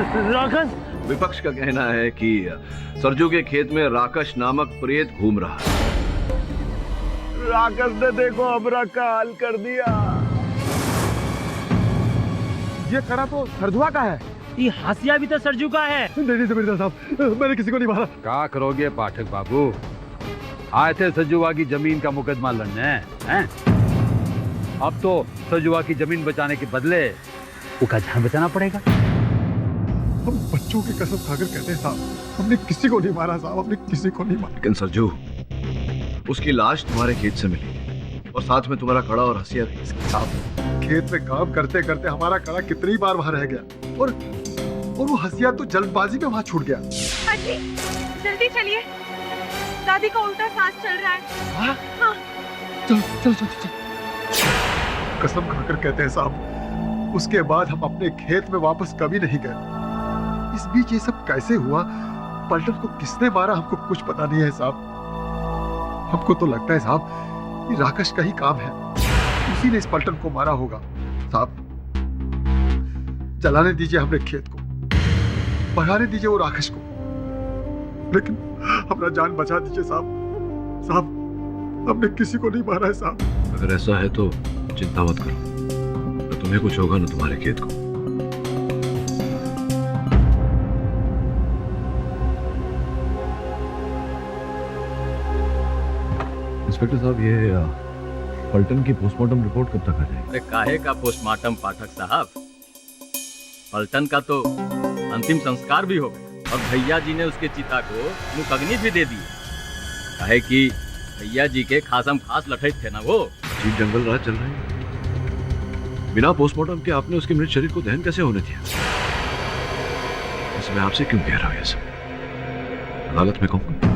राकेश? विपक्ष का कहना है कि सरजू के खेत में राकेश नामक प्रेत घूम रहा है। राकेश ने देखो अमरा का हाल कर दिया। ये कड़ा तो सरजुआ का है। ये हासिया भी तो सरजू का है। नहीं जमींदार साहब, मैंने किसी को नहीं मारा। क्या करोगे पाठक बाबू, आए थे सजुआ की जमीन का मुकदमा लड़ने हैं? अब तो सजुआ की जमीन बचाने के बदले उसका जान बचाना पड़ेगा। हम बच्चों की कसम खाकर कहते हैं साहब, हमने किसी को नहीं मारा साहब, हमने किसी को नहीं मारा। लेकिन सरजू, उसकी लाश तुम्हारे खेत से मिली और साथ में तुम्हारा कड़ा और हसिया भी। साहब, खेत में काम करते करते हमारा कड़ा कितनी बार वहां रह गया और वो हसिया तो जल्दबाजी में वहां छूट गया। आजी, जल्दी चलिए, दादी का उल्टा सांस चल रहा है। हाँ? हाँ। चल। कसम खाकर कहते हैं साहब, उसके बाद हम अपने खेत में वापस कभी नहीं गए। इस बीच ये सब कैसे हुआ, पलटन को किसने मारा, हमको कुछ पता नहीं है साहब। हमको तो लगता है साहब ये राकेश का ही काम है, उसी ने इस पलटन को मारा होगा। साहब, चलाने दीजिए हमने खेत को, भगाने दीजिए वो राकेश को, लेकिन अपना जान बचा दीजिए साहब। साहब, हमने किसी को नहीं मारा है साहब। अगर ऐसा है तो चिंता मत करो, न तुम्हें कुछ होगा न तुम्हारे खेत को। इंस्पेक्टर साहब, ये पलटन की पोस्टमार्टम रिपोर्ट कब तक आ जाएगी? अरे काहे का पोस्टमार्टम पाठक साहब, पलटन का तो अंतिम संस्कार भी हो गया और भैया जी ने उसके चिता को मुकग्नि भी दे दी। काहे कि भैया जी के खासम खास लठैत थे ना वो। जीव जंगल राज चल रही है, बिना पोस्टमार्टम के आपने उसके मृत शरीर को दहन कैसे होने दिया? इसमें आपसे क्यों कह रहा हूं ये सब? अदालत में कहूंगा।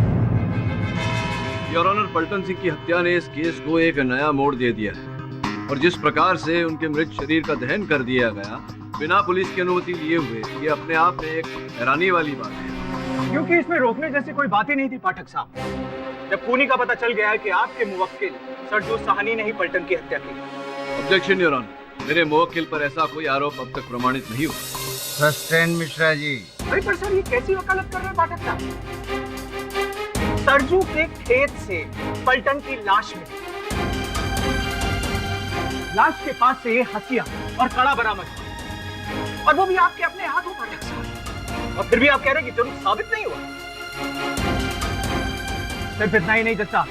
योर ऑनर, पलटन सिंह की हत्या ने इस केस को एक नया मोड़ दे दिया है और जिस प्रकार से उनके मृत शरीर का दहन कर दिया गया बिना पुलिस की अनुमति लिए हुए, ये अपने आप में एक हैरानी वाली बात है। क्योंकि इसमें रोकने जैसी कोई बात ही नहीं थी पाठक साहब। जब खूनी का पता चल गया है कि आपके मुवक्किल सरजू साहनी ने ही पलटन की हत्या की। ऑब्जेक्शन योर ऑनर, मेरे मुवक्किल पर ऐसा कोई आरोप अब तक प्रमाणित नहीं हुआ। सस्टेन मिश्रा जी। अरे पर सर, ये कैसी वकालत कर रहे हैं पाठक साहब? सरजू के खेत से पलटन की लाश मिली, लाश के पास से ये हसिया और कड़ा बरामद हुआ, और वो भी आपके अपने हाथों पाठक साहब। और फिर भी आप कह रहे हैं कि जुर्म साबित नहीं हुआ। सिर्फ इतना ही नहीं जज साहब,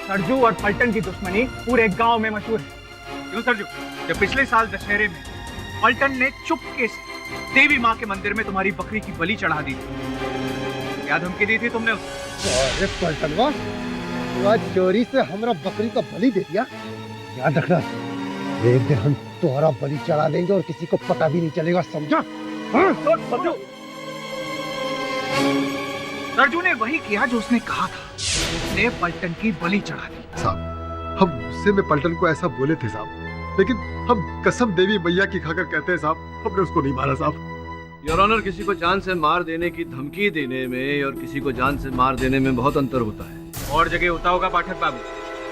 सरजू और पलटन की दुश्मनी पूरे गांव में मशहूर है। क्यों सरजू, जब पिछले साल दशहरे में पलटन ने चुपके से देवी माँ के मंदिर में तुम्हारी बकरी की बलि चढ़ा दी थी, क्या धमकी दी थी तुमने उसे? अरे पलटनवा, तू आज चोरी से हमरा बकरी का बलि दे दिया। याद रखना, एक दिन हम तुम्हारा बलि चढ़ा देंगे और किसी को पता भी नहीं चलेगा, समझा? सरजू ने वही किया जो उसने कहा था, उसने पलटन की बलि चढ़ा दी। साहब, हम गुस्से में पलटन को ऐसा बोले थे साहब, लेकिन हम कसम देवी मैया की खाकर कहते हैं साहब, हमने उसको नहीं मारा साहब। योर ऑनर, किसी को जान से मार देने की धमकी देने में और किसी को जान से मार देने में बहुत अंतर होता है। और जगह होता होगा पाठक बाबू,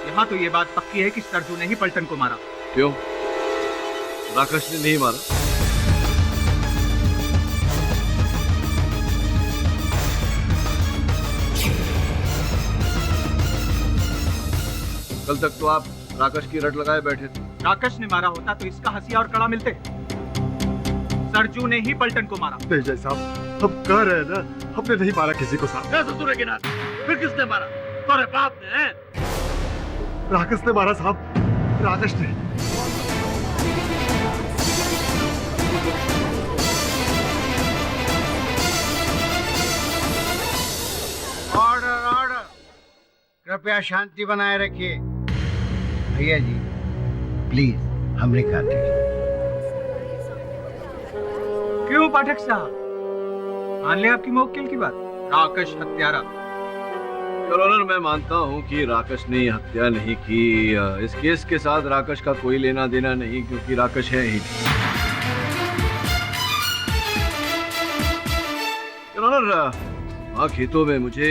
यहाँ तो ये बात पक्की है कि सरजू ने ही पलटन को मारा। क्यों? राकेश ने नहीं मारा? कल तक तो आप राकेश की रट लगाए बैठे थे। राकेश ने मारा होता तो इसका हसिया और कड़ा मिलते। सरजू ने ही पलटन को मारा। नहीं जय साहब, हम कह रहे हैं ना, हमने नहीं मारा किसी को साहब। ससुर के नाथ, फिर किसने मारा? तुम्हारे बाप ने? राकेश ने मारा साहब, राकेश ने। ऑर्डर ऑर्डर, कृपया शांति बनाए रखिए। भैया जी प्लीज हमने कहा था। क्यों पाठक साहब, मान ले आपकी मुवक्किल की बात, राकेश हत्यारा। योर ऑनर, मैं मानता हूं कि राकेश ने ये हत्या नहीं की। इस केस के साथ राकेश का कोई लेना देना नहीं, क्योंकि राकेश है ही नहीं। योर ऑनर, वहाँ खेतों में मुझे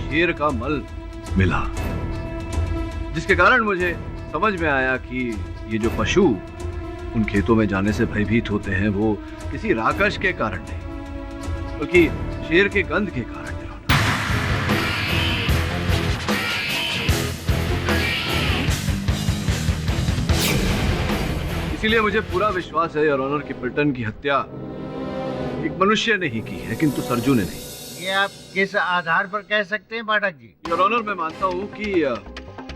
शेर का मल मिला, जिसके कारण मुझे समझ में आया कि ये जो पशु उन खेतों में जाने से भयभीत होते हैं वो किसी राकेश के कारण नहीं, बल्कि शेर के गंध के कारण योर ऑनर। इसीलिए मुझे पूरा विश्वास है योर ऑनर कि पल्टन की हत्या एक मनुष्य ने ही की है, किंतु सरजू ने नहीं। ये आप किस आधार पर कह सकते हैं पाठक जी? योर ऑनर, मैं मानता हूँ कि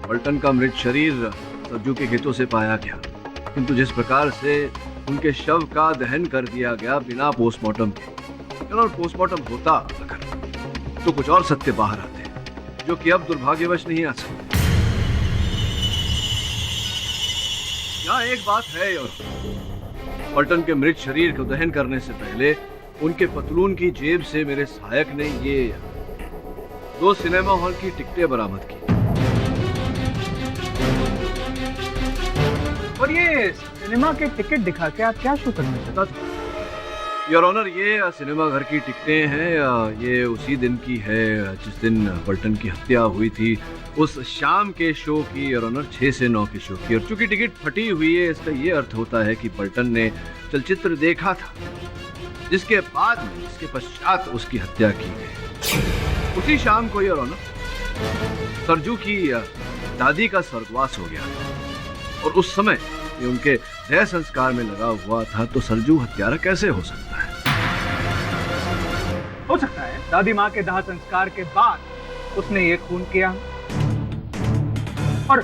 पल्टन का मृत शरीर सरजू के खेतों से पाया गया, किंतु जिस प्रकार से उनके शव का दहन कर दिया गया बिना पोस्टमार्टम के, योर ऑनर, पोस्टमार्टम होता अगर तो कुछ और सत्य बाहर आते, जो कि अब दुर्भाग्यवश नहीं आ सकते। यहाँ एक बात है योर ऑनर, पल्टन के मृत शरीर को दहन करने से पहले उनके पतलून की जेब से मेरे सहायक ने ये 2 सिनेमा हॉल की टिकटें बरामद की। और ये सिनेमा के टिकट दिखा के आप क्या शो करना चाहते हैं? योर ऑनर, ये सिनेमा घर की टिकटें हैं। ये उसी दिन की है जिस दिन पल्टन की हत्या हुई थी, उस शाम के शो की योर ऑनर, 6 से 9 के शो की। और चूंकि टिकट फटी हुई है, इसका ये अर्थ होता है कि पल्टन ने चलचित्र देखा था, जिसके बाद में, इसके पश्चात उसकी हत्या की गई। उसी शाम को योर ऑनर, सरजू की दादी का स्वर्गवास हो गया और उस समय ये उनके देह संस्कार में लगा हुआ था, तो सरजू हत्यारा कैसे हो सकता है? हो सकता है दादी माँ के दाह संस्कार के बाद उसने ये खून किया। और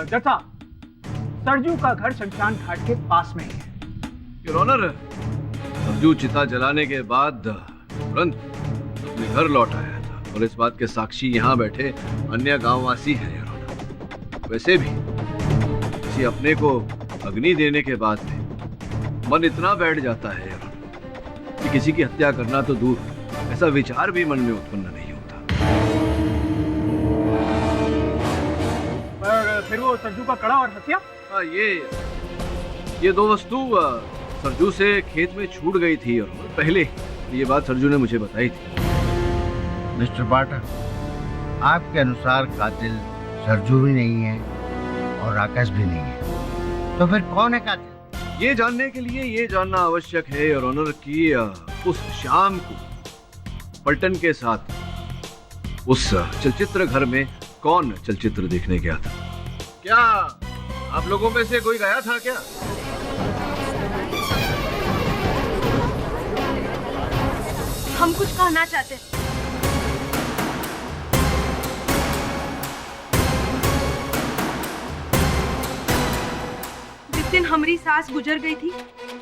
जैसा सरजू का घर शमशान घाट के पास में ही है। योर ऑनर, सरजू चिता जलाने के बाद तुरंत अपने घर लौट आया था, और इस बात के साक्षी यहाँ बैठे अन्य गांववासी हैं योर ऑनर। वैसे भी किसी अपने को अग्नि देने के बाद में मन इतना बैठ जाता है योर ऑनर कि किसी की हत्या करना तो दूर, ऐसा विचार भी मन में उत्पन्न नहीं होता। पर फिर वो सरजू का कड़ा और हथिया? हाँ, ये 2 वस्तु सरजू से खेत में छूट गई थी और पहले ये बात सरजू ने मुझे बताई थी। मिस्टर पाठक, आपके अनुसार कातिल सरजू भी नहीं है और राकेश भी नहीं है, तो फिर कौन है कातिल? ये जानने के लिए ये जानना आवश्यक है योर ऑनर कि उस शाम को पल्टन के साथ उस चलचित्र घर में कौन चलचित्र देखने गया था? क्या आप लोगों में से कोई गया था क्या? हम कुछ कहना चाहते हैं। जिस दिन हमारी सास गुजर गई थी,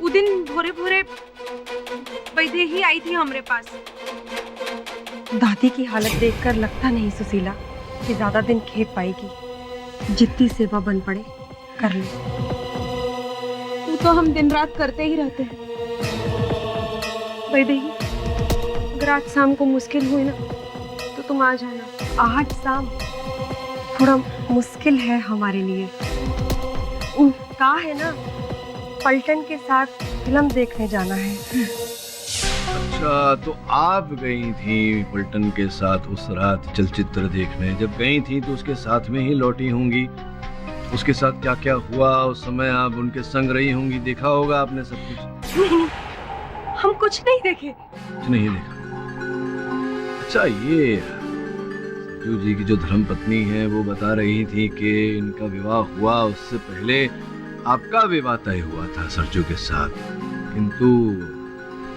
उस दिन भोरे भोरे वैदे ही आई थी हमारे पास। दादी की हालत देखकर लगता नहीं सुशीला कि ज्यादा दिन खेत पाएगी। जितनी सेवा बन पड़े कर लो। वो तो हम दिन रात करते ही रहते हैं। वैदे ही, अगर आज शाम को मुश्किल हुई ना तो तुम आ जाना। आज शाम थोड़ा मुश्किल है हमारे लिए। कहा है ना, पल्टन के साथ फिल्म देखने जाना है। अच्छा, तो आप गई थी पल्टन के साथ उस रात चलचित्र देखने? जब गई थी तो उसके साथ में ही लौटी होंगी। उसके साथ क्या क्या हुआ उस समय आप उनके संग रही होंगी, देखा होगा आपने सब कुछ? नहीं, हम कुछ नहीं देखे। कुछ नहीं देखा। अच्छा, ये सरजू जी की जो धर्मपत्नी है वो बता रही थी कि इनका विवाह हुआ उससे पहले आपका विवाह तय हुआ था सरजू के साथ, किंतु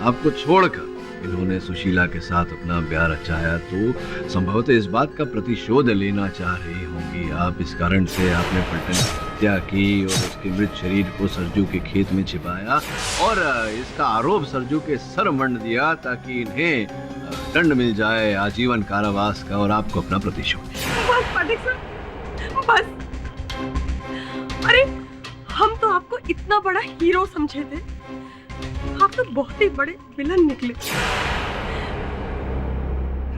आपको छोड़कर इन्होंने सुशीला के साथ अपना ब्याह रचाया, तो संभवतः इस बात का प्रतिशोध लेना चाह रही होंगी आप। इस कारण से आपने पल्टन की हत्या की और उसके मृत शरीर को सरजू के खेत में छिपाया और इसका आरोप सरजू के सर मंड दिया ताकि इन्हें दंड मिल जाए आजीवन कारावास का और आपको अपना प्रतिशोध। बस, अरे हम तो आपको इतना बड़ा हीरो समझे थे, आप तो बहुत ही बड़े विलन निकले।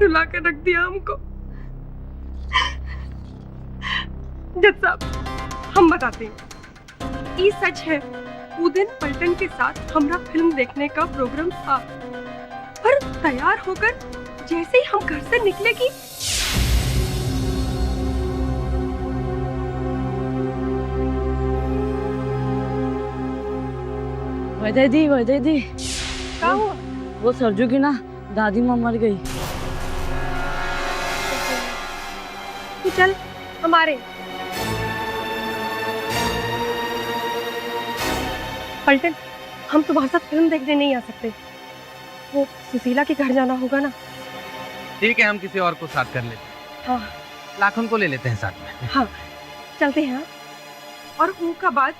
रुला के रख दिया हमको। जज साहब, हम बताते हैं, ये सच है, वो दिन पल्टन के साथ हमारा फिल्म देखने का प्रोग्राम था, पर तैयार होकर जैसे ही हम घर से निकले कि वजह दी क्या हुआ? वो सरजू की ना दादी माँ मर गई। तू चल हमारे। पलटन, हम तुम्हारे साथ फिल्म देखने नहीं आ सकते। वो सुशीला के घर जाना होगा ना। ठीक है, हम किसी और को साथ कर लेते हैं। हाँ लाखन को ले लेते हैं साथ में। हाँ चलते हैं। और उनका बाद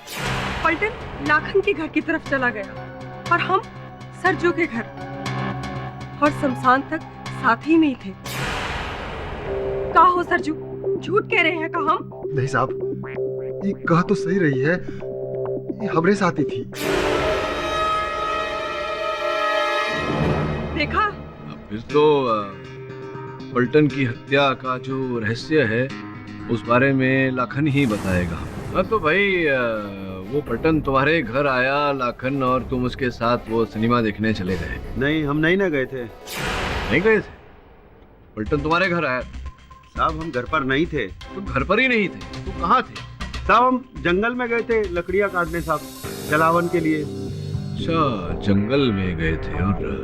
पलटन लाखन के घर की तरफ चला गया और हम सरजू के घर और शमशान तक साथ ही में ही थे। का हो सरजू, झूठ कह रहे हैं का हम? नहीं साहब, ये कह तो सही रही है, ये हमरे साथ ही थी। देखा? फिर तो पलटन की हत्या का जो रहस्य है उस बारे में लाखन ही बताएगा। हाँ तो भाई वो पलटन तुम्हारे घर आया लाखन, और तुम उसके साथ वो सिनेमा देखने चले गए? नहीं, हम नहीं ना गए थे। नहीं गए थे? पलटन तुम्हारे घर आया? साहब हम घर पर नहीं थे। तुम घर पर ही नहीं थे? तुम कहाँ थे? साहब हम जंगल में गए थे लकड़ियाँ काटने साहब, जलावन के लिए। अच्छा, जंगल में गए थे। और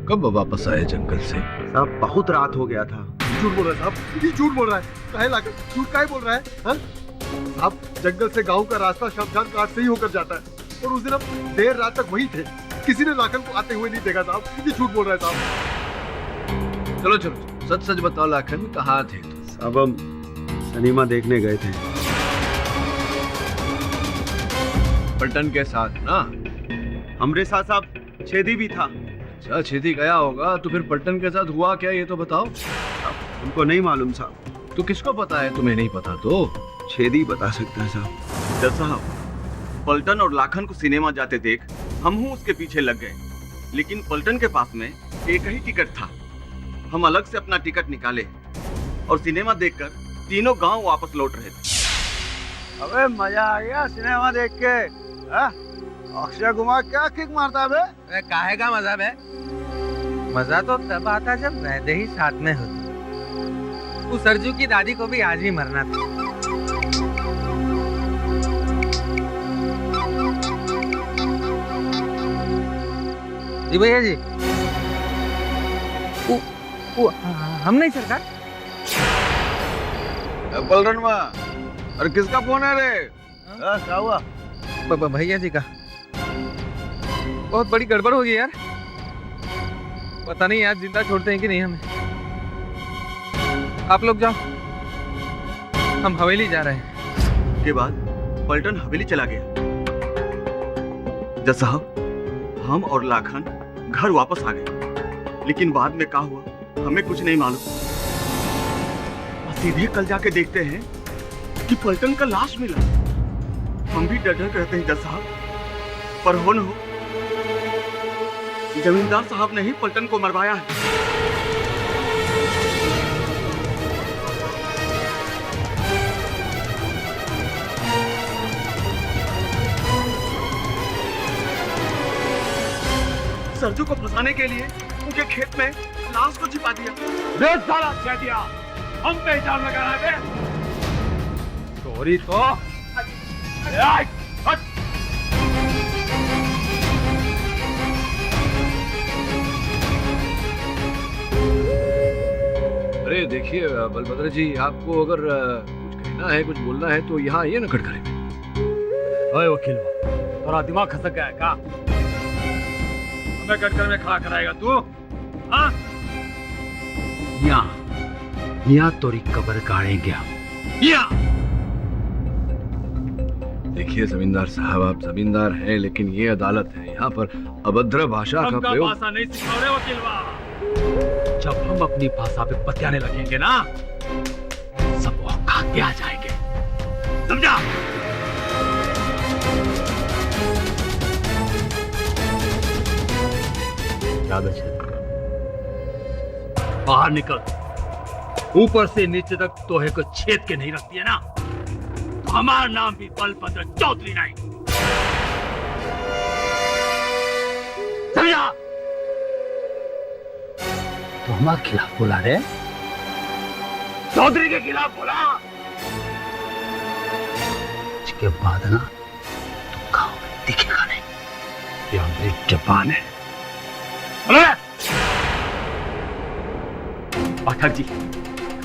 कब वापस आए जंगल से? साहब बहुत रात हो गया था। झूठ बोल रहा है साहब, ये झूठ बोल रहा है। काहे लाकर झूठ काहे बोल रहा है? हाँ? आप जंगल से गांव का रास्ता शमशान घाट से ही होकर जाता है, और उस दिन हम देर रात तक वहीं थे। किसी ने लाखन को आते हुए नहीं देखा साहब। ये झूठ बोल रहा है साहब। चलो चलो, सच सच बताओ लाखन, कहाँ थे तुम? साहब हम सिनेमा देखने गए थे। पलटन के साथ ना? हमरे साथ साहब छेदी भी था। अच्छा, छेदी गया होगा, तो फिर पलटन के साथ हुआ क्या ये तो बताओ। हमको नहीं मालूम साहब। तो किसको पता है? तुम्हें नहीं पता तो छेदी बता सकता है साहब। जज साहब, पलटन और लाखन को सिनेमा जाते देख हम उसके पीछे लग गए, लेकिन पलटन के पास में एक ही टिकट था। हम अलग से अपना टिकट निकाले और सिनेमा देखकर तीनों गांव वापस लौट रहे थे। अबे मजा आ गया सिनेमा देख के। अक्षय कुमार क्या किक मारता है? काहे का मजा है? मजा तो तब आता जब वैदे ही साथ में होते। उस सरजू की दादी को भी आज ही मरना था। जी भैया जी। हम नहीं सरकार। पलटन माँ, अरे किसका फोन है रे? क्या हुआ? भैया जी का बहुत बड़ी गड़बड़ हो गई यार। पता नहीं यार जिंदा छोड़ते हैं कि नहीं हमें। आप लोग जाओ, हम हवेली जा रहे हैं। के बाद पलटन हवेली चला गया। जज साहब, हम और लाखन घर वापस आ गए, लेकिन बाद में क्या हुआ हमें कुछ नहीं मालूम। सीधे कल जाके देखते हैं कि पलटन का लाश मिला। हम भी डर डर कहते हैं जज साहब, पर हो न हो जमींदार साहब ने ही पलटन को मरवाया है। सरजू को फंसाने के लिए उनके खेत में लाश को छिपा दिया। साला छेदिया, हम पे इल्जाम लगा रहे थे। चोरी तो अरे देखिए बलभद्र जी, आपको अगर कुछ कहना है, कुछ बोलना है तो यहाँ आइए ना खड़खड़े में। ओए वकील, थोड़ा दिमाग खसक गया है का? हमें कटकर में खड़ा कराएगा तू? हाँ? यहाँ तोरी कब्र गाड़ेंगे हम। देखिए जमींदार साहब, आप जमींदार हैं, लेकिन ये अदालत है। यहाँ पर अभद्र भाषा का प्रयोग। भाषा नहीं सिखा रहे वकीलवा। जब हम अपनी भाषा पे बतियाने लगेंगे ना, सब औकात पे आ जाएंगे, समझा? बाहर निकल। ऊपर से नीचे तक तोहे को छेद के नहीं रखती है ना, तो हमारा नाम भी बलभद्र चौधरी नहीं। समझा? तो हमारे खिलाफ बोला रे? चौधरी के खिलाफ बोला। इसके बाद ना तो गाँव में दिखेगा नहीं। ये मेरी जबान है। अरे पाठक जी,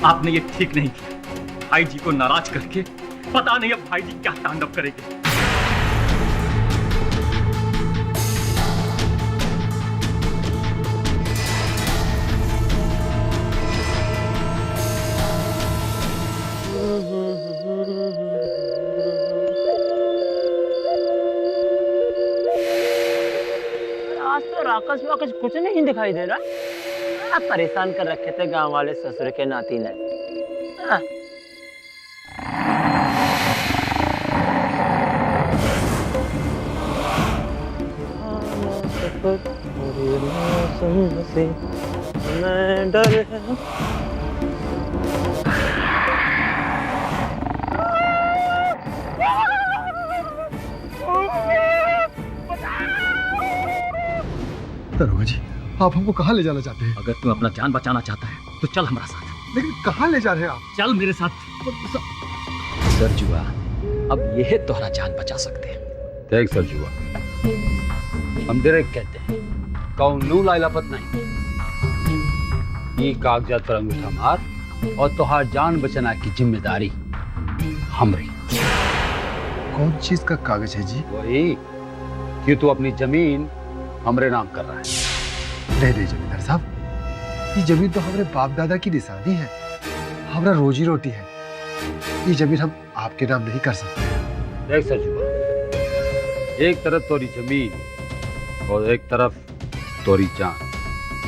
आपने ये ठीक नहीं किया। भाई जी को नाराज करके पता नहीं अब भाई जी क्या तांडव करेंगे। आज तो राकस वाकस कुछ नहीं दिखाई दे रहा। आप परेशान कर रखे थे गांव वाले ससुर के नाती ने। हाँ। मैं डर दरोगा जी, आप हमको कहाँ ले जाना चाहते हैं? अगर तू अपना जान बचाना चाहता है तो चल हमारा साथ। लेकिन कहाँ ले जा रहे हैं आप? चल मेरे साथ। सरजुआ, अब यह तोहरा जान बचा सकते हैं। देख सरजुआ, हम डायरेक्ट कहते हैं, कौनू लाइलापत नहीं। ये कागजात पर अंगूठा मार और तोहार जान बचाना की जिम्मेदारी हमरी। कौन चीज का कागज है जी? वही कि तू अपनी जमीन हमरे नाम कर रहा है। नहीं नहीं जमींदार साहब, ये जमीन तो हमारे बाप दादा की निशानी है, हमारा रोजी रोटी है। ये जमीन हम आपके नाम नहीं कर सकते। देख सरजुआ, एक तरफ तोरी जमीन और एक तरफ तोरी जान,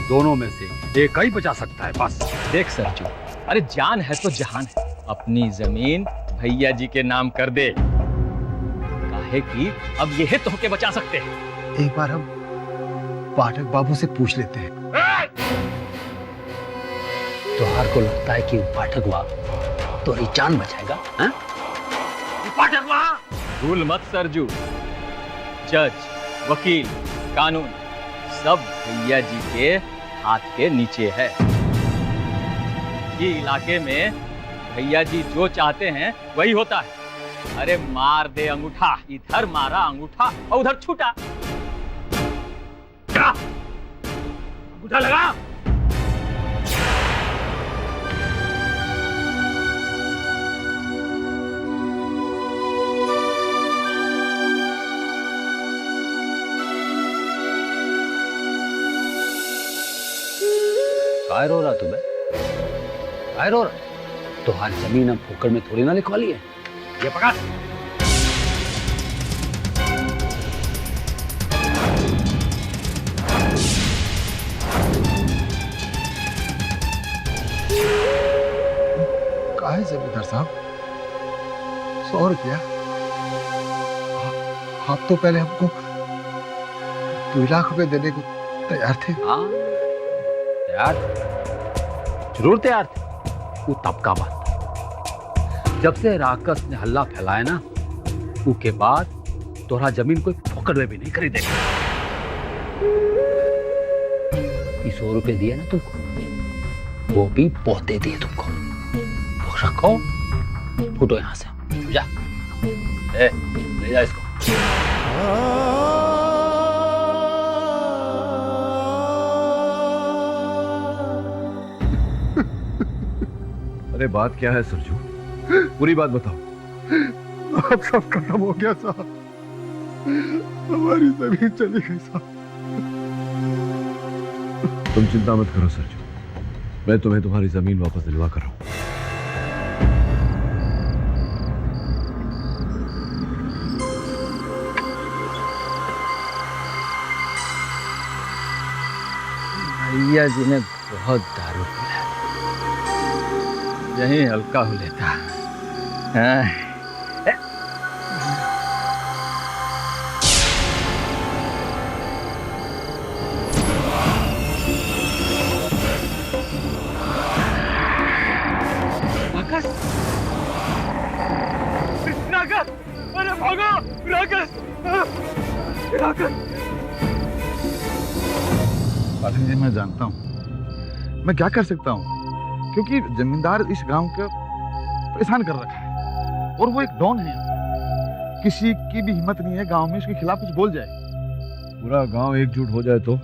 दोनों में से एक ही बचा सकता है बस। देख सरजू, अरे जान है तो जहान है। अपनी जमीन भैया जी के नाम कर दे, काहे कि अब यह तो के बचा सकते हैं। एक बार हम पाठक बाबू से पूछ लेते हैं। तोहार को लगता है कि पाठक बाबू तोरी जान बचाएगा? हाँ? पाठक भूल मत सरजू, जज, वकील, कानून सब भैया जी के हाथ के नीचे है। ये इलाके में भैया जी जो चाहते हैं वही होता है। अरे मार दे अंगूठा, इधर मारा अंगूठा और उधर छूटा। क्या अंगूठा लगा? काय रो रहा तुम्हें? काय रो रहा? तुम्हारी जमीन हम फुकड़ में थोड़ी ना लिखवा ली है। ये पकड़। कहा है जमींदार साहब? 100 रुपया? आप तो पहले हमको 2 लाख रुपए देने को तैयार थे। हाँ तैयार, जरूर तैयार थे। वो तब का बात, जब से राकस ने हल्ला फैलाया ना, उसके बाद तोरा जमीन कोई फोकट में भी नहीं खरीदेगा। 100 रुपए दिए ना तुमको, वो भी पौधे दिए तुमको। तो रखो, फुटो यहां से, जा ले जा इसको। अरे बात क्या है सरजू? पूरी बात बताओ। अब सब खत्म हो गया साहब, हमारी जमीन चली गई साहब। तुम चिंता मत करो सरजू, मैं तुम्हें तुम्हारी जमीन वापस दिलवा कर रहा हूं। भैया जी ने बहुत दारू पिया, यही हल्का हो लेता। हाँ। राकस, अरे भागो राकस, राकस। पाठक जी, मैं जानता हूँ मैं क्या कर सकता हूँ, क्योंकि जमींदार इस गांव को परेशान कर रखा है और वो एक डॉन है। किसी की भी हिम्मत नहीं है गांव में इसके खिलाफ कुछ बोल जाए। पूरा गांव एकजुट हो जाए तो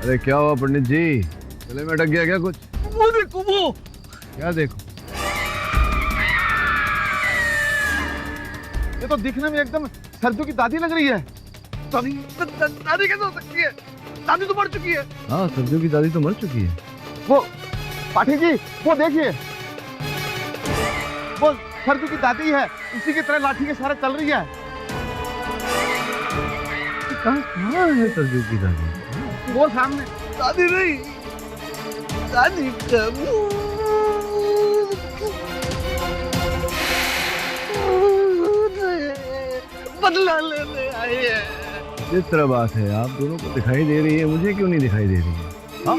अरे क्या हुआ पंडित जी, गले में अटक गया क्या कुछ? वो देखो वो। क्या देखो? ये तो दिखने में एकदम सरजू की दादी लग रही है। दादी कैसे हो सकती है? दादी तो मर चुकी है। हाँ, सरजू की दादी तो मर चुकी है। वो पाठक जी, वो देखिए, वो सरजू की दादी है, उसी की तरह लाठी के सहारे चल रही है। कहाँ है सरजू की दादी? वो सामने। दादी नहीं, दादी बदला लेने आई है। जिस तरह बात है, आप दोनों को दिखाई दे रही है, मुझे क्यों नहीं दिखाई दे रही है? हाँ?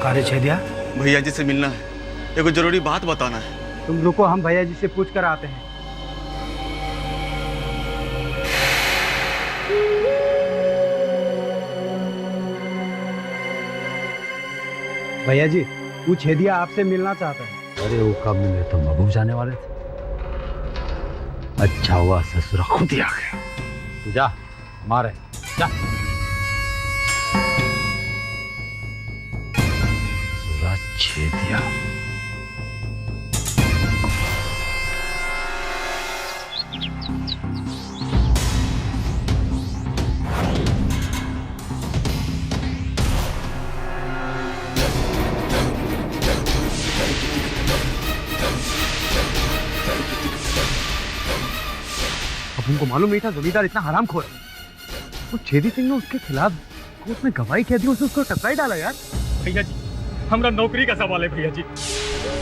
कार्य छेदिया, भैया जी से मिलना है, एगो जरूरी बात बताना है। तुम रुको, हम भैया जी से पूछ कर आते हैं। भैया जी, वो छेदिया आपसे मिलना चाहता है। अरे वो कब मिले, तो महबूब जाने वाले थे। अच्छा हुआ ससुरा खुद ही आ गया। तू जा, हमारे जा। ससुरा छेदिया। अब उनको मालूम नहीं था जमींदार इतना हरामखोर है। वो छेदी सिंह ने उसके खिलाफ कोर्ट में गवाही कह दी, उसको टकराई डाला यार। भैया जी, हमारा नौकरी का सवाल है भैया जी।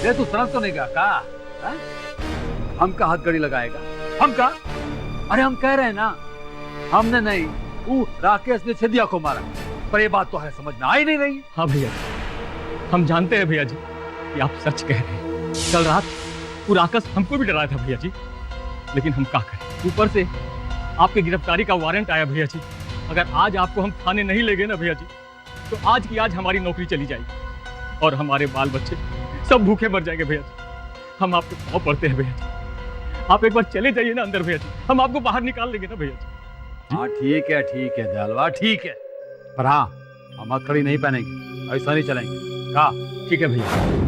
ये तू समझ तो नहीं गया का? हम का हाथ गड़ी लगाएगा? हम का? अरे हम कह रहे हैं ना, हमने नहीं, वो राकेश ने छेदिया को मारा। पर ये बात तो है समझ में आ ही नहीं रही। हाँ भैया जी, हम जानते हैं भैया जी कि आप सच कह रहे हैं। कल रात वो राकेश हमको भी डराया था भैया जी, लेकिन हम क्या करें, ऊपर से आपकी गिरफ्तारी का वारंट आया भैया जी। अगर आज आपको हम थाने नहीं ले गए ना भैया जी, तो आज की आज हमारी नौकरी चली जाएगी और हमारे बाल बच्चे सब भूखे मर जाएंगे भैया जी। हम आपको पाँव पड़ते हैं भैया जी, आप एक बार चले जाइए ना अंदर भैया जी, हम आपको बाहर निकाल लेंगे ना भैया जी। हाँ ठीक है दयालवा, ठीक है, पर हाँ हम हथकड़ी नहीं पहनेंगे, ऐसा नहीं चलेंगे। कहा? ठीक है भैया।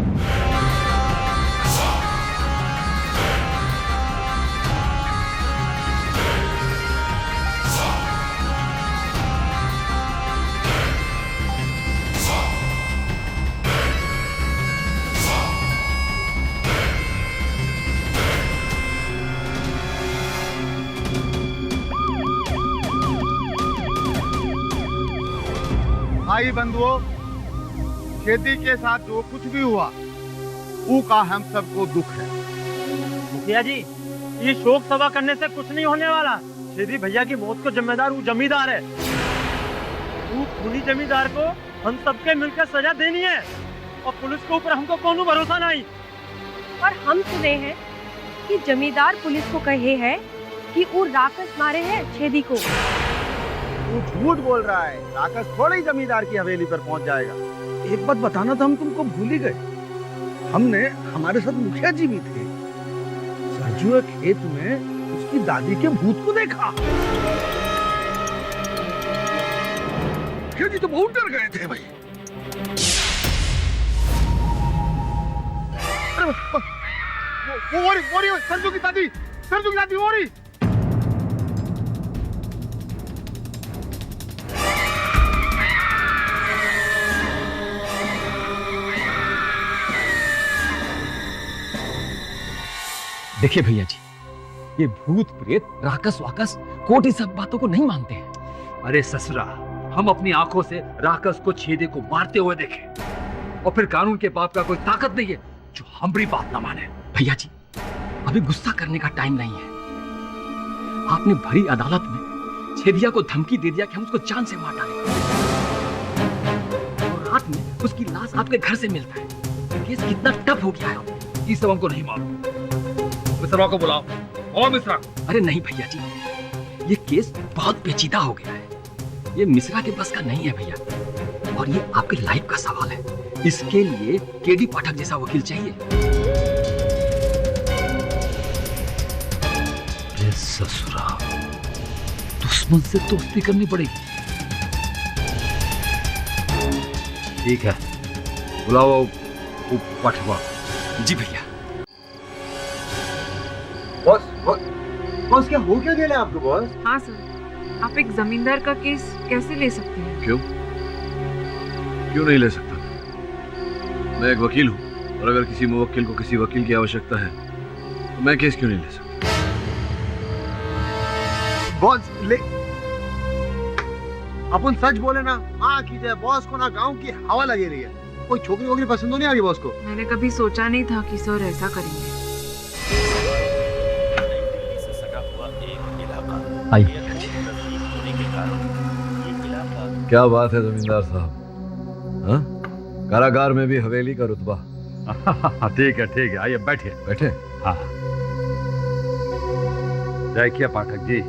भाई बंधुओं, खेती के साथ जो कुछ भी हुआ, वो का हम सबको दुख है। मुखिया जी, ये शोक सभा करने से कुछ नहीं होने वाला। छेदी भैया की मौत को जिम्मेदार वो जमींदार है। वो खूनी जमींदार को हम सबके मिलकर सजा देनी है और पुलिस के ऊपर हमको कोनो भरोसा नहीं। और हम सुने हैं कि जमींदार पुलिस को कहे है कि वो राकेश मारे हैं छेदी को। तू झूठ बोल रहा है, राकेश थोड़े ही जमींदार की हवेली पर पहुंच जाएगा। एक बात बताना था, हम तुमको भूल ही गए। हमने, हमारे साथ मुखिया जी भी थे, सरजू खेत में उसकी दादी के भूत को देखा। मुखिया जी तो बहुत डर गए थे भाई। वो सरजू की दादी वो रही। देखिए भैया जी, ये भूत प्रेत राकस वाकस कोट इस सब बातों को नहीं मानते हैं। अरे ससुरा, हम अपनी आंखों से राकेश को छेदी को मारते हुए देखे, और फिर कानून के बाप का कोई ताकत नहीं है जो हमारी बात ना माने। भैया जी, अभी गुस्सा करने का टाइम नहीं है। आपने भरी अदालत में छेदिया को धमकी दे दिया कि हम उसको जान से मार डालेंगे, और रात में उसकी लाश आपके घर से मिलता है। केस कितना टफ हो गया है। ये सब हमको नहीं मालूम। मिश्रा को बुलाओ। और मिश्रा। अरे नहीं भैया जी, ये केस बहुत पेचीदा हो गया है। ये मिश्रा के बस का नहीं है भैया, और ये आपकी लाइफ का सवाल है। इसके लिए केडी पाठक जैसा वकील चाहिए। अरे ससुरा, दुश्मन से दोस्ती करनी पड़ेगी। ठीक है, बुलाओ वो पाठवा। जी भैया। बॉस क्या हो क्या गया आपको बॉस? हाँ सर, आप एक जमींदार का केस कैसे ले सकते हैं? क्यों नहीं ले सकता? मैं एक वकील हूँ, और अगर किसी मुवक्किल को किसी वकील की आवश्यकता है तो मैं केस क्यों नहीं ले सकता? बॉस ले, अपन सच बोले ना, हाँ की जाए बॉस को ना गांव की हवा लगे रही है। कोई छोकरी वोकरी पसंद नहीं आ रही बॉस को? मैंने कभी सोचा नहीं था कि सर ऐसा करेंगे। क्या बात है जमींदार साहब, हाँ? कारागार में भी हवेली का रुतबा। ठीक है, आइए बैठिए। बैठे? हाँ। देखिए पाठक जी,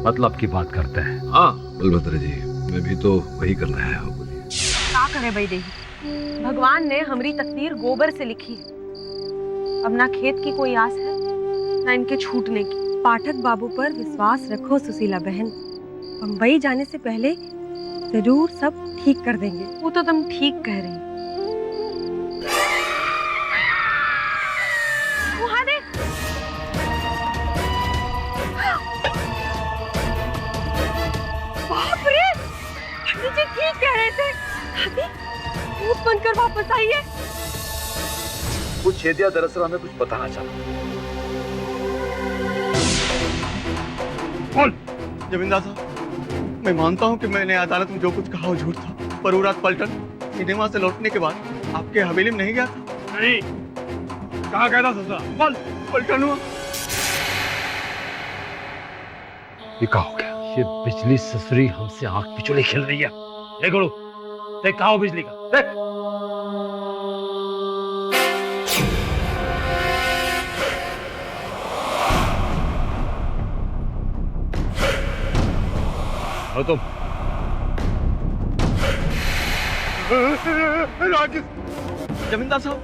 मतलब की बात करते हैं। हाँ बलभद्र जी, मैं भी तो वही करना है। बोलिए। क्या करे भाई देही, भगवान ने हमारी तकदीर गोबर से लिखी है। अब ना खेत की कोई आस है, ना इनके छूटने की। पाठक बाबू पर विश्वास रखो सुशीला बहन, बम्बई जाने से पहले जरूर सब ठीक कर देंगे। वो तो तुम ठीक कह रही। वहाँ देख, बाप रे, पंडित जी ठीक कह रहे थे। भूत बनकर वापस आइए। कुछ छेदिया दरअसल हमें कुछ बताना चाहता। जमींदार साहब, मैं मानता हूँ कि मैंने अदालत में जो कुछ कहा वो झूठ था, पर वो रात पलटन सिनेमा से लौटने के बाद आपके हवेली में नहीं गया था। नहीं, कहाँ गया था ससुरा? पलटन हुआ। ये क्या हो गया? ये बिजली ससुरी हमसे आंख पिछुले खेल रही है। देख गुरु, देख कहाँ हो बिजली का, देख। और तुम जमींदार साहब,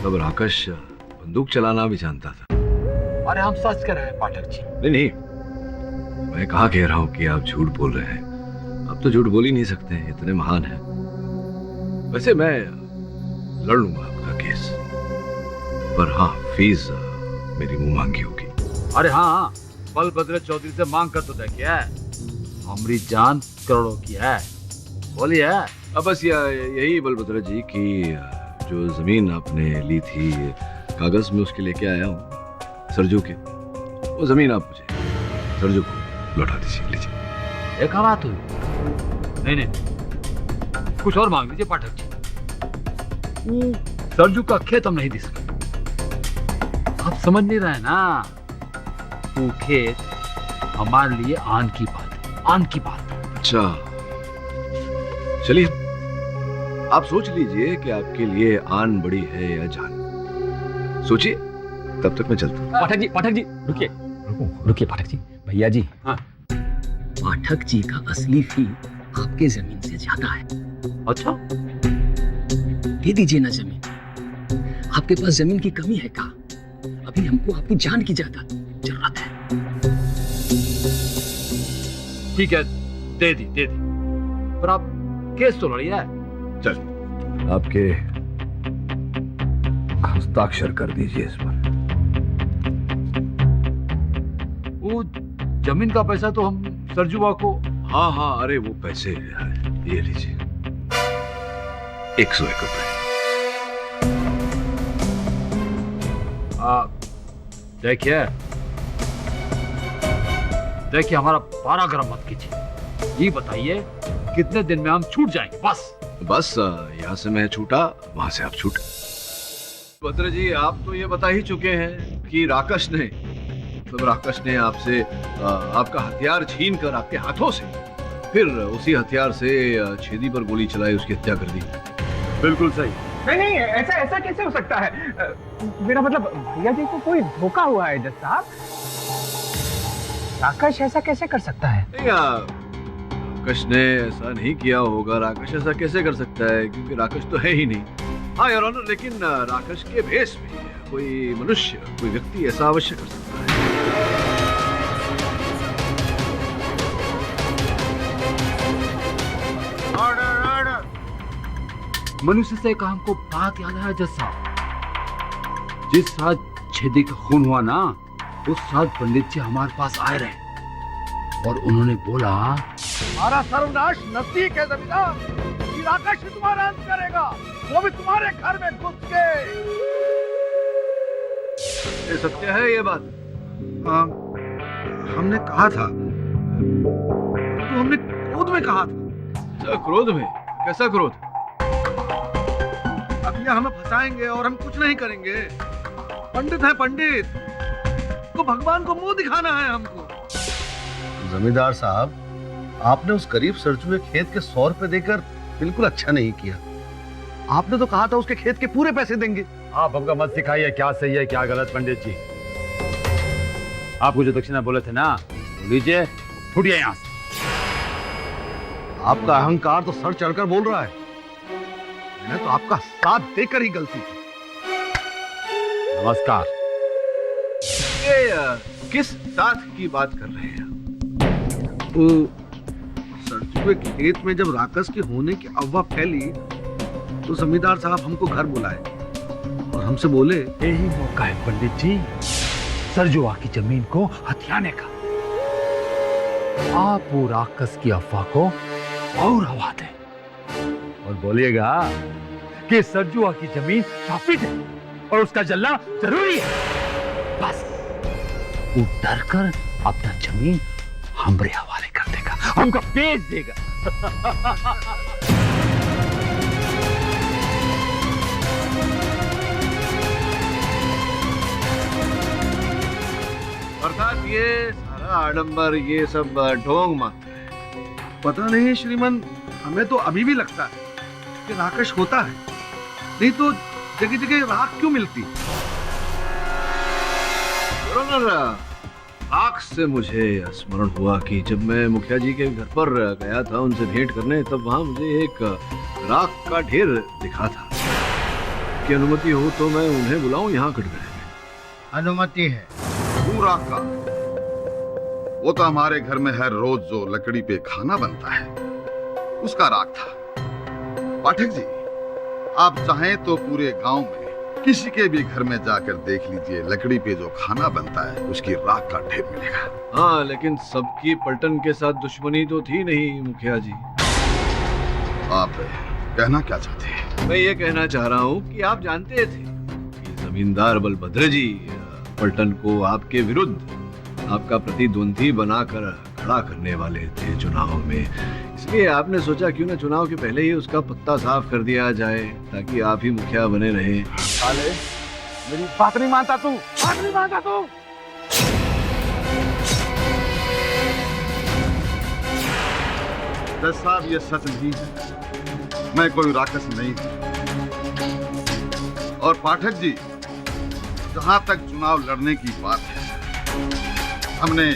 अब राकेश बंदूक चलाना भी जानता था। अरे हम सच कह रहे हैं पाठक जी। नहीं, मैं कहाँ कह रहा हूँ कि आप झूठ बोल रहे हैं। आप तो झूठ बोल ही नहीं सकते, इतने महान हैं। वैसे मैं लड़ लूंगा आपका केस, पर हाँ फीस मेरी मुंह मांगी होगी। अरे हाँ, बलभद्र चौधरी से मांग कर तो देखिए, हमारी जान करोड़ों की है। बोलिए। अब बस यही बलभद्र जी की जो जमीन आपने ली थी, कागज में उसके लेके आया हूँ सरजू के, वो जमीन आप मुझे सरजू को लौटा दीजिए। लीजिए। एक बात हुई? नहीं, कुछ और मांग लीजिए पाठक जी। वो सरजू का खेत हम नहीं दे सकते। आप समझ नहीं रहे ना, वो खेत हमारे लिए आन की बात है, आन की बात है। अच्छा चलिए, आप सोच लीजिए कि आपके लिए आन बड़ी है या जान। सोचिए, तब तक मैं चलता हूँ। पाठक जी रुकिए पाठक जी। भैया जी, हाँ, पाठक जी का असली फी आपके जमीन से ज्यादा है। अच्छा, दे दीजिए ना जमीन। आपके पास जमीन की कमी है क्या? अभी हमको आपकी जान की ज्यादा जरूरत है। ठीक है, दे दी। पर आप केस तो लड़िए। चल, आपके हस्ताक्षर कर दीजिए इस पर। वो जमीन का पैसा तो हम सरजुआ को। हाँ, अरे वो पैसे ये लीजिए, 101 रुपए। देखिए हमारा पारा गरम मत कीजिए। ये बताइए कितने दिन में हम छूट जाएंगे? बस यहाँ से मैं छूटा, वहां से आप छूटे। भद्र जी, आप तो ये बता ही चुके हैं कि राकेश ने आपसे आपका हथियार छीन कर आपके हाथों से फिर उसी हथियार से छेदी पर गोली चलाई उसकी हत्या कर दी। बिल्कुल सही। नहीं नहीं, ऐसा ऐसा कैसे हो सकता है? मेरा मतलब भैया जी को कोई धोखा हुआ है जज साहब। राकेश ऐसा कैसे कर सकता है? नहीं, राकेश ने ऐसा नहीं किया होगा। राकेश ऐसा कैसे कर सकता है, क्योंकि राकेश तो है ही नहीं। हाँ योर ऑनर, लेकिन राकेश के भेष में कोई मनुष्य, कोई व्यक्ति ऐसा अवश्य कर सकता है। Order order. मनुष्य से एक हमको बात याद आया जज साहब। जिस रात छेदी का खून हुआ ना, उस रात पंडित जी हमारे पास आए रहे और उन्होंने बोला, हमारा सर्वनाश नजदीक है जमींदार। ये राकेश ही तुम्हारा अंत करेगा, वो भी तुम्हारे घर में घुस के। ये सत्य है ये बात? हाँ, हमने कहा था, तो हमने क्रोध में कहा था। क्रोध में? कैसा क्रोध? अब ये हमें फंसाएंगे और हम कुछ नहीं करेंगे। पंडित है पंडित, तो भगवान को मुंह दिखाना है हमको। जमींदार साहब, आपने उस गरीब सरजू के खेत के 100 रुपए देकर बिल्कुल अच्छा नहीं किया। आपने तो कहा था उसके खेत के पूरे पैसे देंगे। आप हमको मत सिखाइए क्या सही है क्या गलत पंडित जी। आपको जो दक्षिणा बोले थे ना, वो लीजिए, फुटिए यहाँ से। आपका अहंकार तो सर चढ़कर बोल रहा है। मैंने तो आपका साथ देकर ही गलती की। नमस्कार। ये किस साथ की बात कर रहे हैं? वो सरजू के खेत में जब राकेश के होने की अफवाह फैली, तो जमींदार साहब हमको घर बुलाए और हमसे बोले, यही मौका है पंडित जी सरजुआ की जमीन को हथियाने का। आप वो राकेश की अफवाह को और हवा दें और बोलिएगा कि सरजुआ की जमीन शाफिक है और उसका जलना जरूरी है। बस वो डर कर अपना जमीन हमरे हवाले कर देगा, हमको बेच देगा। अर्थात ये सारा आडंबर, ये सब ढोंग मात्र है। पता नहीं श्रीमान, हमें तो अभी भी लगता है कि राकेश होता है, नहीं तो जगह जगह राख क्यों मिलती? राख से मुझे स्मरण हुआ कि जब मैं मुखिया जी के घर पर गया था उनसे भेंट करने, तब वहां मुझे एक राख का ढेर दिखा था। की अनुमति हो तो मैं उन्हें बुलाऊं यहाँ कटघरे में? अनुमति है। तू राख का? वो तो हमारे घर में हर रोज जो लकड़ी पे खाना बनता है उसका राख था। पाठक जी, आप चाहें तो पूरे गांव में किसी के भी घर में जाकर देख लीजिए, लकड़ी पे जो खाना बनता है उसकी राख का ढेर मिलेगा। हाँ, लेकिन सबकी पलटन के साथ दुश्मनी तो थी नहीं मुखिया जी। आप कहना क्या चाहते हैं? मैं ये कहना चाह रहा हूँ कि आप जानते थे कि जमींदार बलभद्र जी पलटन को आपके विरुद्ध आपका प्रतिद्वंदी बनाकर खड़ा करने वाले थे चुनाव में। इसलिए आपने सोचा क्यों ना चुनाव के पहले ही उसका पत्ता साफ कर दिया जाए, ताकि आप ही मुखिया बने रहे। साले, मेरी बात नहीं मानता तू, बात नहीं मानता तू। जज साहब, ये सच नहीं है, मैं कोई राक्षस नहीं हूं। और पाठक जी, जहां तक चुनाव लड़ने की बात है, हमने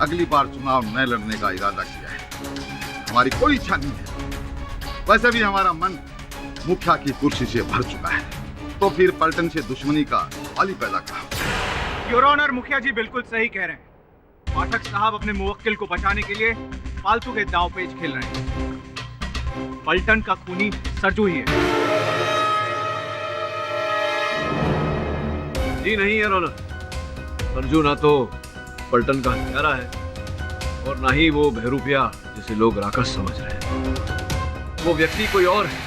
अगली बार चुनाव न लड़ने का इरादा किया है। हमारी कोई इच्छा नहीं है। वैसे भी हमारा मन मुखिया की कुर्सी से भर चुका है, तो फिर पलटन से दुश्मनी का वाली पैदा कहा। योर ऑनर, मुखिया जी बिल्कुल सही कह रहे हैं। पाठक साहब अपने मुवक्किल को बचाने के लिए फालतू के दांव पेच खेल रहे हैं। पलटन का खूनी सरजू ही है। जी नहीं योर ऑनर, सरजू ना तो पलटन का हत्यारा है और ना ही वो बहरूपिया जिसे लोग राकेश समझ रहे हैं। वो व्यक्ति कोई और है।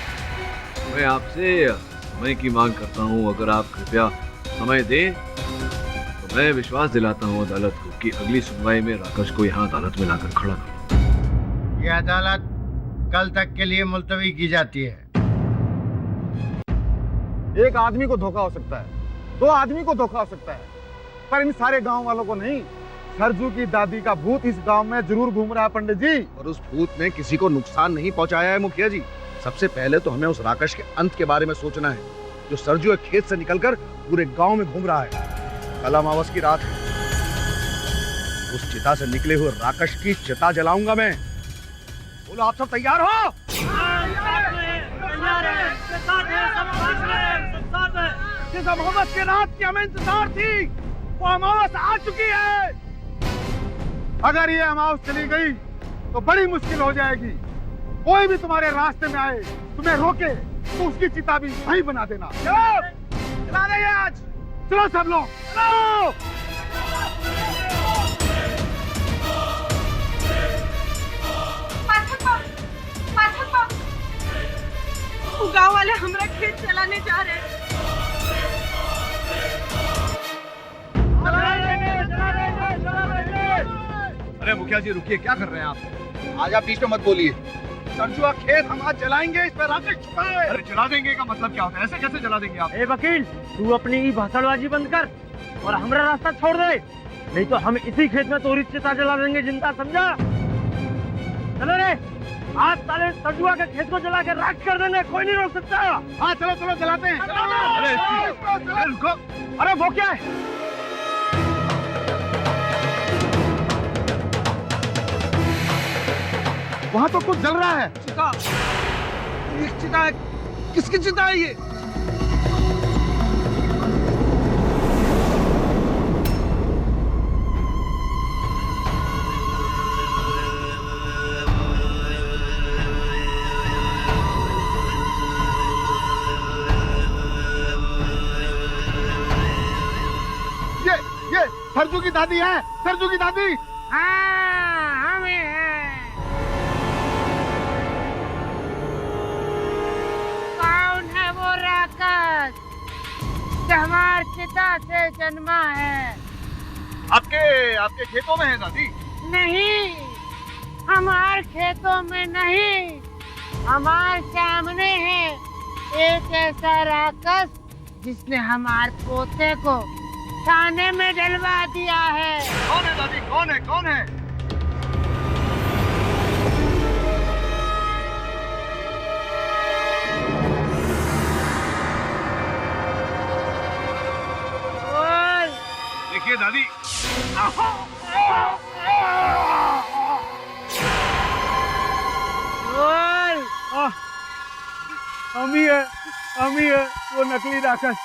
मैं आपसे समय की मांग करता हूं। अगर आप कृपया समय दें तो मैं विश्वास दिलाता हूं अदालत को कि अगली सुनवाई में राकेश को यहाँ अदालत में लाकर खड़ा करूं। ये अदालत कल तक के लिए मुलतवी की जाती है। एक आदमी को धोखा हो सकता है, 2 आदमी को धोखा हो सकता है, पर इन सारे गांव वालों को नहीं। सरजू की दादी का भूत इस गांव में जरूर घूम रहा है पंडित जी। और उस भूत ने किसी को नुकसान नहीं पहुंचाया है मुखिया जी। सबसे पहले तो हमें उस राकेश के अंत के बारे में सोचना है, जो सरजू एक खेत से निकलकर पूरे गांव में घूम रहा है। कल अमावस की रात है, उस चिता से निकले हुए राकेश की चिता जलाऊंगा मैं। बोलो आप सब तैयार हो? जिस अमावस की रात की हमें इंतजार थी, वो अमावस आ चुकी है। अगर ये अमावस चली गई तो बड़ी मुश्किल हो जाएगी। कोई भी तुम्हारे रास्ते में आए, तुम्हें रोके, तो उसकी चिता भी वहीं बना देना। चलो चला देंगे आज। चलो सब लोग चलो। गाँव वाले हमारा खेत चलाने जा रहे हैं। अरे मुखिया जी रुकिए, क्या कर रहे हैं आप? आज आप बीच में मत बोलिए। सरजू का खेत हम आज जलाएंगे, इस पर राकेश छुपा है। अरे जला देंगे का मतलब क्या होता है? ऐसे कैसे जला देंगे आप? ए वकील, तू अपनी भाषणबाजी बंद कर और हमारा रास्ता छोड़ दे, नहीं तो हम इसी खेत में तोरी चिता जला देंगे, जिंदा समझा? चलो रे, आज साले सरजुआ के खेत को जला के राख कर देने, कोई नहीं रोक सकता। हाँ चलो चलो जलाते हैं। अरे रुको, अरे वो क्या है? वहाँ तो कुछ जल रहा है। चिता, ये चिता है। किसकी चिता है ये? ये सरजू की दादी है, सरजू की दादी। हाँ, हमें है। कौन है वो राकेश जो हमार चिता से जन्मा है? आपके खेतों में है दादी? नहीं, हमार खेतों में नहीं, हमार सामने है एक ऐसा राकेश जिसने हमार पोते को थाने में डलवा दिया है। कौन है दादी? कौन है? कौन है? देखिए दादी, हम ही है वो नकली राकेश।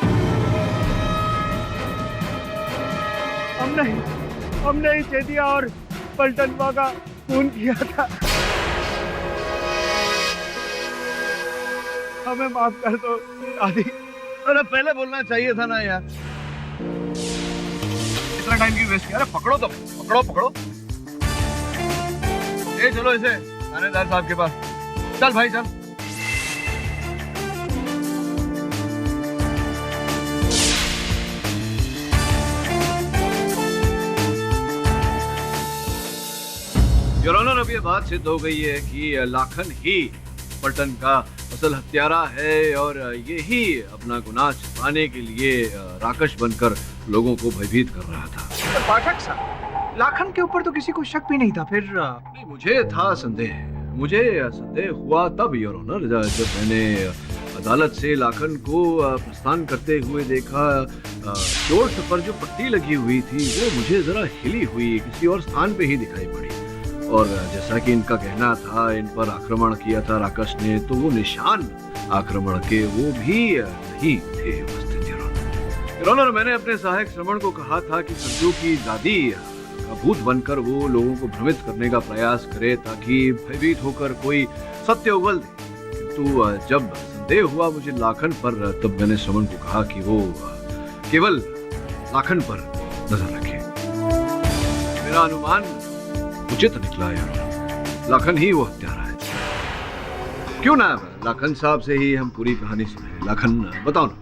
हमने ही चेतिया और पलटनवा का खून किया था। हमें माफ कर दो दादी। अरे पहले बोलना चाहिए था ना यार। इतना टाइम क्यों वेस्ट किया? अरे पकड़ो तो, पकड़ो। ए चलो इसे थानेदार साहब के पास। चल भाई चल। योर ऑनर, अब ये बात सिद्ध हो गई है कि लाखन ही पलटन का असल हत्यारा है और यही अपना गुनाह छिपाने के लिए राकेश बनकर लोगों को भयभीत कर रहा था। पाठक साहब, लाखन के ऊपर तो किसी को शक भी नहीं था। फिर नहीं, मुझे था संदेह। मुझे संदेह हुआ तब योर ऑनर, जब मैंने अदालत से लाखन को प्रस्थान करते हुए देखा। चोट पर जो पट्टी लगी हुई थी वो मुझे जरा हिली हुई किसी और स्थान पे ही दिखाई पड़ी। और जैसा कि इनका कहना था, इन पर आक्रमण किया था राकेश ने, तो वो निशान आक्रमण के वो भी नहीं थे उपस्थित। योर ऑनर, मैंने अपने सहायक श्रवण को कहा था कि सरजू की दादी का भूत बनकर वो लोगों को भ्रमित करने का प्रयास करे ताकि भयभीत होकर कोई सत्य उगल दे। किंतु जब संदेह हुआ मुझे लाखन पर, तब मैंने श्रवण को कहा कि वो केवल लाखन पर नजर रखे। मेरा अनुमान उचित निकला यार, लाखन ही वो हत्यारा है। क्यों ना लाखन साहब से ही हम पूरी कहानी सुने। लाखन बताओ ना।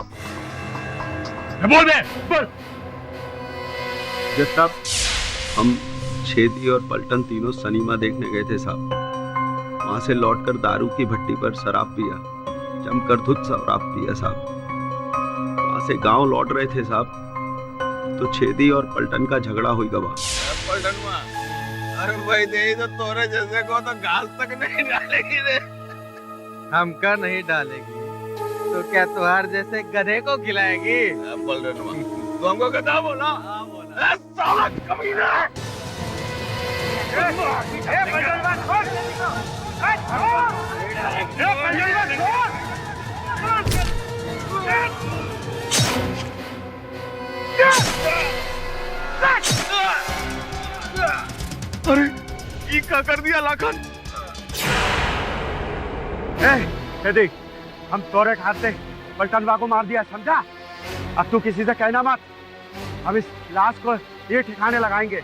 बोल बे, बोल। जज साहब, हम छेदी और पलटन तीनों सनीमा देखने गए थे साहब। वहां से लौटकर दारू की भट्टी पर शराब पिया, जमकर धुत शराब पिया साहब। वहां से गांव लौट रहे थे साहब, तो छेदी और पलटन का झगड़ा हुई गवा। पलटनुआ, अरे भाई दे तो तोरे जैसे को तो घास तक नहीं डालेगी रे। हमका नहीं डालेगी तो क्या तुहार जैसे गधे को खिलाएगी? पलटनुआ, तू हमको गधा बोला? ए, साला कमीना! अरे ये क्या कर दिया लाखन? देख, हम तोरे हाथ से पलटनवा को मार दिया, समझा? अब तू किसी से कहना मत। हम इस लाश को ये ठिकाने लगाएंगे।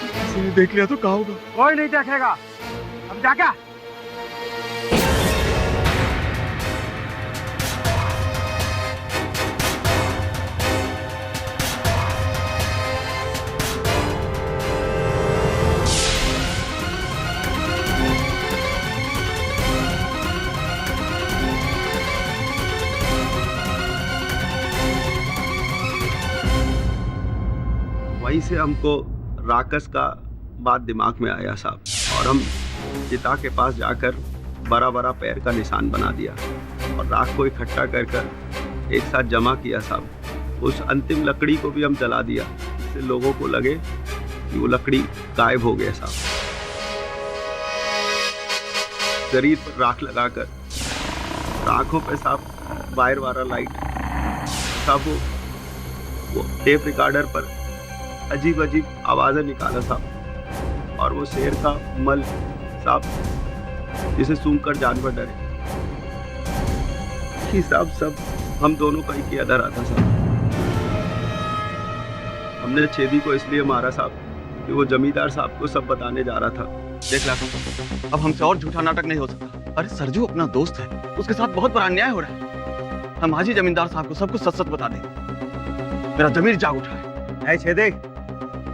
किसी ने देख लिया तो क्या होगा? कोई नहीं देखेगा। अब जाके वहीं से हमको राकस का बात दिमाग में आया साहब, और हम चिता के पास जाकर बड़ा बड़ा पैर का निशान बना दिया और राख को इकट्ठा कर कर एक साथ जमा किया साहब। उस अंतिम लकड़ी को भी हम जला दिया, जिससे लोगों को लगे कि वो लकड़ी गायब हो गया साहब। शरीर पर राख लगाकर आंखों पे साहब वायर वाला लाइट साहब, वो टेप रिकॉर्डर पर अजीब अजीब आवाजें निकाला साहब, और वो शेर का मल साहब जिसे सूंघकर जानवर डरे। ये साहब सब हम दोनों का ही किया धरा था साहब। हमने छेदी को इसलिए मारा साहब कि वो जमींदार साहब को सब बताने जा रहा था। देख लाखन, अब हमसे और झूठा नाटक नहीं हो सकता। अरे सरजू अपना दोस्त है, उसके साथ बहुत बड़ा अन्याय हो रहा है। हम आज ही जमींदार साहब को सब कुछ सच सच बता दें। मेरा जमीर जाग उठा है। छेदे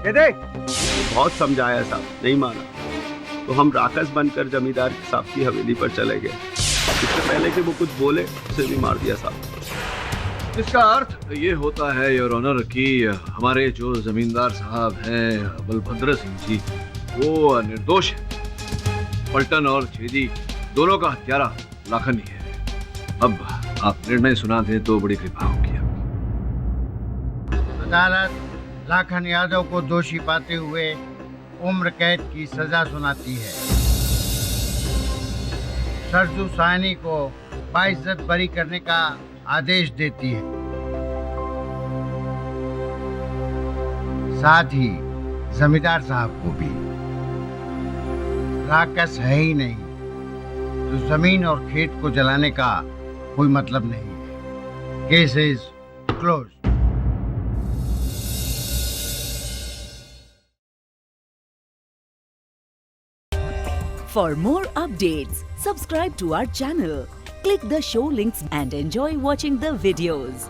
बहुत समझाया साहब, नहीं माना, तो हम राकस बनकर जमींदार साहब की हवेली पर चले गए। इससे पहले कि वो कुछ बोले उसे भी मार दिया साहब। इसका अर्थ ये होता है योर ऑनर कि हमारे जो जमींदार साहब हैं बलभद्र सिंह जी, वो निर्दोष है। पलटन और छेदी दोनों का हत्यारा लाखन ही है। अब आप निर्णय सुना दें तो बड़ी कृपा होगी। अदालत लाखन यादव को दोषी पाते हुए उम्र कैद की सजा सुनाती है। सरजू साहनी को बाइज्जत बरी करने का आदेश देती है। साथ ही जमींदार साहब को भी। राकस है ही नहीं तो जमीन और खेत को जलाने का कोई मतलब नहीं है। Case is close. For more updates, subscribe to our channel, click the show links and enjoy watching the videos.